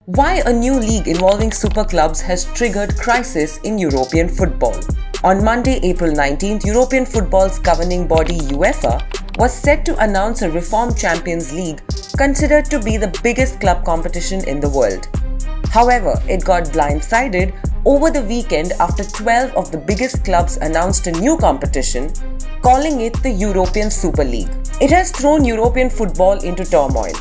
Why a new league involving super clubs has triggered crisis in European football. On Monday, April 19th, European football's governing body UEFA was set to announce a reformed Champions League considered to be the biggest club competition in the world. However, it got blindsided over the weekend after 12 of the biggest clubs announced a new competition, calling it the European Super League. It has thrown European football into turmoil.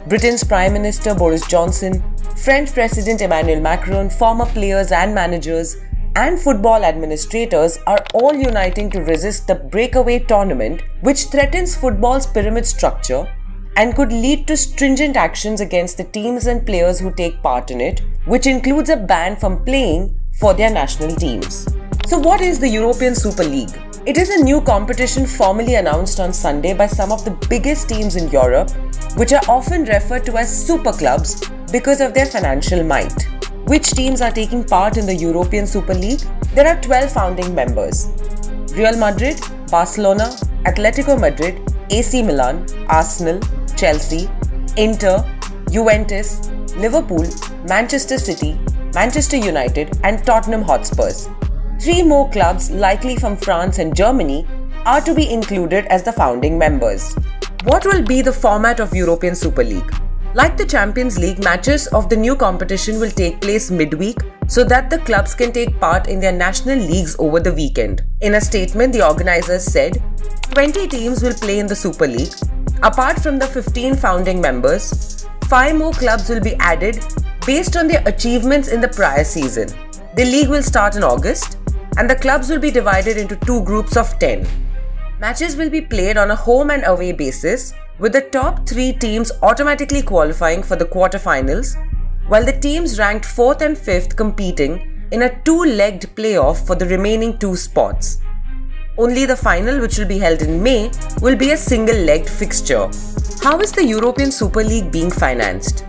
Britain's Prime Minister Boris Johnson, French President Emmanuel Macron, former players and managers, and football administrators are all uniting to resist the breakaway tournament, which threatens football's pyramid structure and could lead to stringent actions against the teams and players who take part in it, which includes a ban from playing for their national teams. So what is the European Super League? It is a new competition formally announced on Sunday by some of the biggest teams in Europe, which are often referred to as super clubs because of their financial might. Which teams are taking part in the European Super League? There are 12 founding members: Real Madrid, Barcelona, Atletico Madrid, AC Milan, Arsenal, Chelsea, Inter, Juventus, Liverpool, Manchester City, Manchester United and Tottenham Hotspurs. 3 more clubs, likely from France and Germany, are to be included as the founding members. What will be the format of European Super League? Like the Champions League, matches of the new competition will take place midweek so that the clubs can take part in their national leagues over the weekend. In a statement, the organizers said 20 teams will play in the Super League. Apart from the 15 founding members, 5 more clubs will be added based on their achievements in the prior season. The league will start in August, and the clubs will be divided into 2 groups of 10. Matches will be played on a home and away basis, with the top 3 teams automatically qualifying for the quarterfinals, while the teams ranked 4th and 5th competing in a 2-legged playoff for the remaining 2 spots. Only the final, which will be held in May, will be a single-legged fixture. How is the European Super League being financed?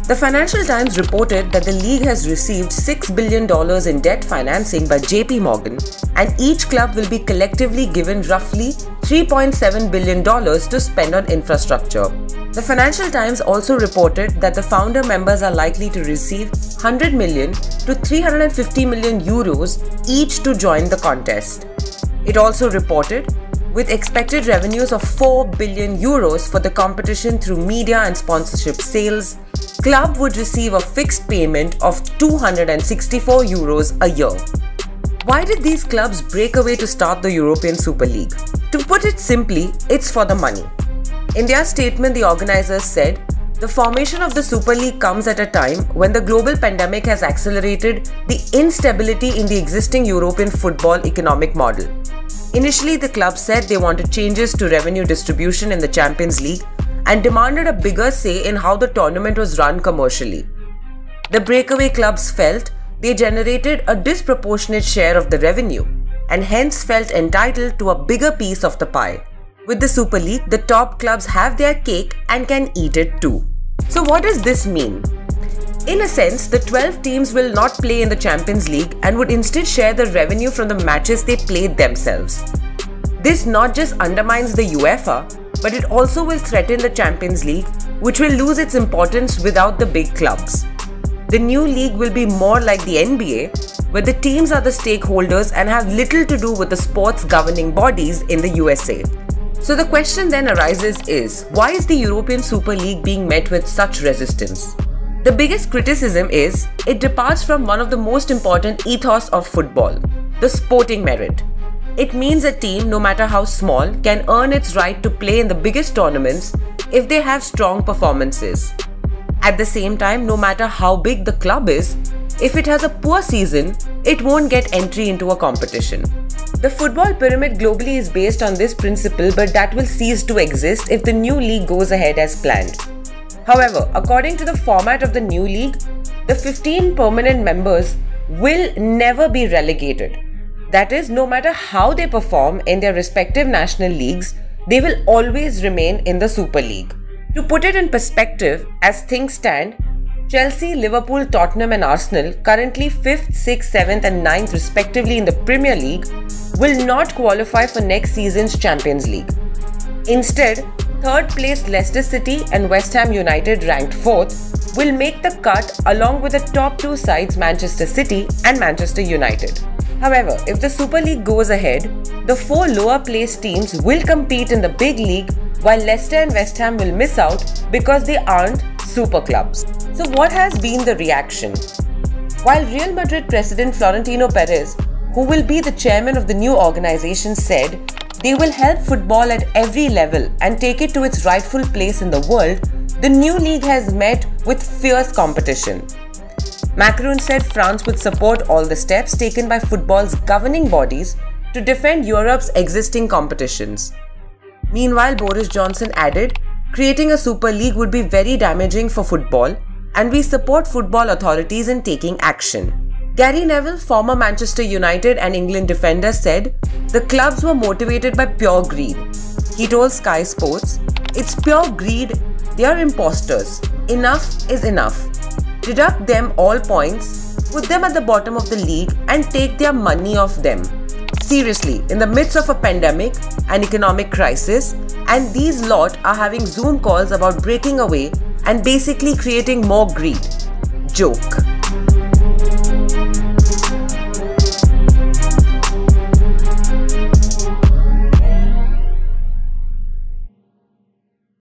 The Financial Times reported that the league has received $6 billion in debt financing by JP Morgan, and each club will be collectively given roughly $3.7 billion to spend on infrastructure. The Financial Times also reported that the founder members are likely to receive 100 million to 350 million euros each to join the contest. It also reported, with expected revenues of 4 billion euros for the competition through media and sponsorship sales, club would receive a fixed payment of 264 euros a year. Why did these clubs break away to start the European Super League? To put it simply, it's for the money. In their statement, the organizers said, the formation of the Super League comes at a time when the global pandemic has accelerated the instability in the existing European football economic model. Initially, the club said they wanted changes to revenue distribution in the Champions League and demanded a bigger say in how the tournament was run commercially. The breakaway clubs felt they generated a disproportionate share of the revenue and hence felt entitled to a bigger piece of the pie. With the Super League, the top clubs have their cake and can eat it too. So what does this mean? In a sense, the 12 teams will not play in the Champions League and would instead share the revenue from the matches they played themselves. This not just undermines the UEFA, but it also will threaten the Champions League, which will lose its importance without the big clubs. The new league will be more like the NBA, where the teams are the stakeholders and have little to do with the sports governing bodies in the USA. So the question then arises is, why is the European Super League being met with such resistance? The biggest criticism is, it departs from one of the most important ethos of football, the sporting merit. It means a team, no matter how small, can earn its right to play in the biggest tournaments if they have strong performances. At the same time, no matter how big the club is, if it has a poor season, it won't get entry into a competition. The football pyramid globally is based on this principle, but that will cease to exist if the new league goes ahead as planned. However, according to the format of the new league, the 15 permanent members will never be relegated. That is, no matter how they perform in their respective national leagues, they will always remain in the Super League. To put it in perspective, as things stand, Chelsea, Liverpool, Tottenham and Arsenal, currently 5th, 6th, 7th and 9th respectively in the Premier League, will not qualify for next season's Champions League. Instead, Third place Leicester City and West Ham United, ranked 4th, will make the cut along with the top two sides Manchester City and Manchester United. However, if the Super League goes ahead, the four lower placed teams will compete in the big league, while Leicester and West Ham will miss out because they aren't super clubs. So what has been the reaction? While Real Madrid president Florentino Perez, who will be the chairman of the new organization, said they will help football at every level and take it to its rightful place in the world, the new league has met with fierce competition. Macron said France would support all the steps taken by football's governing bodies to defend Europe's existing competitions. Meanwhile, Boris Johnson added, creating a Super League would be very damaging for football, and we support football authorities in taking action. Gary Neville, former Manchester United and England defender, said the clubs were motivated by pure greed. He told Sky Sports, "It's pure greed, they are imposters. Enough is enough. Deduct them all points, put them at the bottom of the league and take their money off them." Seriously, in the midst of a pandemic and economic crisis, and these lot are having Zoom calls about breaking away and basically creating more greed. Joke.